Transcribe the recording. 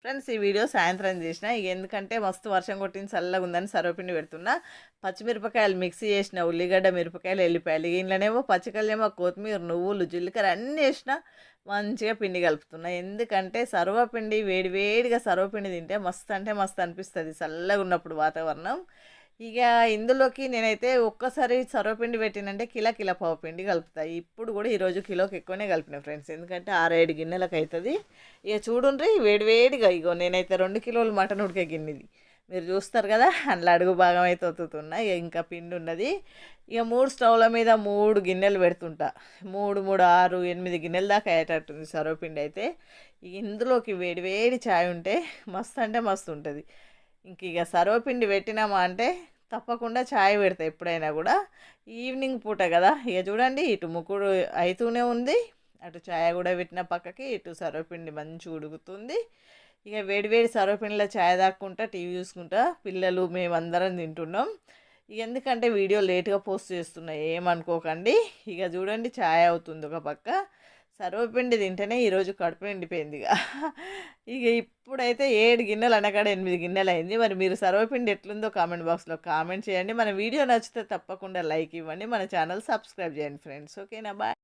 Friends ఈ video సాయంత్రం చేసిన ఎందుకంటే మస్తు వర్షం కొట్టింది చల్లగా ఉందని సర్వపిండి పెడుతున్నా. పచ్చిమిరపకాయలు మిక్సీ చేసిన, ఉల్లిగడ్డ, మిరపకాయలు, ఎల్లిపాయలు, ఇంట్లోనేమో పచ్చికల్లేమో కొత్తిమీర, నువ్వులు, జీలకర్ర అన్నీ వేసిన మంచిగా పిండి కలుపుతున్నా. ఎందుకంటే సర్వపిండి వేడి వేడిగా సర్వపిండి తింటే మస్తు అంటే మస్తు అనిపిస్తుంది చల్లగా ఉన్నప్పుడు వాతావరణం. ఇక ఇందులోకి నేనైతే ఒక్కసారి సర్వపిండి పెట్టినంటే కిలో పావు పిండి కలుపుతాయి. ఇప్పుడు కూడా ఈరోజు కిలోకి ఎక్కువనే కలిపిన ఫ్రెండ్స్, ఎందుకంటే 6-7 గిన్నెలకు అవుతుంది. ఇక చూడుండ్రి వేడివేడిగా ఇగో నేనైతే 2 కిలోలు మటన్ ఉడికే గిన్నెది మీరు చూస్తారు కదా, అందులో అడుగు భాగం అయితే ఒత్తుతున్నా. ఇక ఇంకా పిండి ఉన్నది. ఇక 3 స్టవ్ల మీద 3 గిన్నెలు పెడుతుంటా. 3, 3, 6, 8 గిన్నెల దాకా అయ్యేటట్టుంది సర్వపిండి అయితే. ఇందులోకి వేడి వేడి ఛాయ్ ఉంటే మస్తు అంటే మస్తు ఉంటుంది. ఇక సర్వపిండి పెట్టినామా అంటే తప్పకుండా ఛాయ్ పెడతా ఎప్పుడైనా కూడా. ఈవినింగ్ పూట కదా, ఇక చూడండి ఇటు ముక్కుడు అవుతూనే ఉంది, అటు ఛాయ్ కూడా పెట్టిన పక్కకి, ఇటు సర్వపిండి మంచిగా ఉడుకుతుంది. ఇక వేడివేడి సర్వపిండిలో ఛాయ్ తాక్కుంటా టీవీ చూసుకుంటా పిల్లలు మేమందరం తింటున్నాం. ఇక ఎందుకంటే వీడియో లేట్గా పోస్ట్ చేస్తున్నా ఏమనుకోకండి. ఇక చూడండి ఛాయ్ అవుతుంది ఒక పక్క, సర్వపిండి తింటేనే ఈరోజు కడుపు నిండిపోయింది. ఇక ఇప్పుడైతే 7 గిన్నెలు అనగాడ 8 గిన్నెలు అయింది. మరి మీరు సర్వపిండి ఎట్లుందో కామెంట్ బాక్స్లో కామెంట్ చేయండి. మన వీడియో నచ్చితే తప్పకుండా లైక్ ఇవ్వండి, మన ఛానల్ సబ్స్క్రైబ్ చేయండి ఫ్రెండ్స్. ఓకేనా, బాయ్.